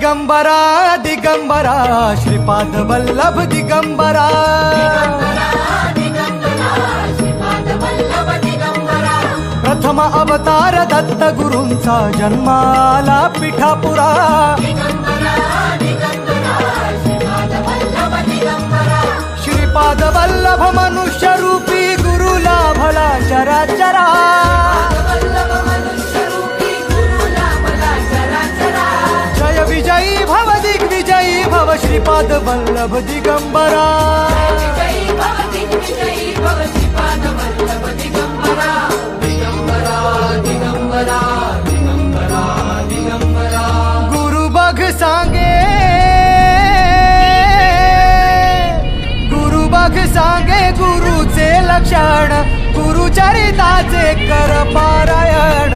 दिगंबरा दिगंबरा श्रीपाद वल्लभ दिगंबरा प्रथम अवतार दत्त गुरूंचा जन्माला पिठापुरा श्रीपाद वल्लभ मनुष्य रूपी गुरु लाभला चराचरा जय विजयी भव दिग्विजयी भव श्रीपाद वल्लभ दिगंबरा गुरु बघ सांगे गुरुचे लक्षण गुरुचरिताचे कर पारायण।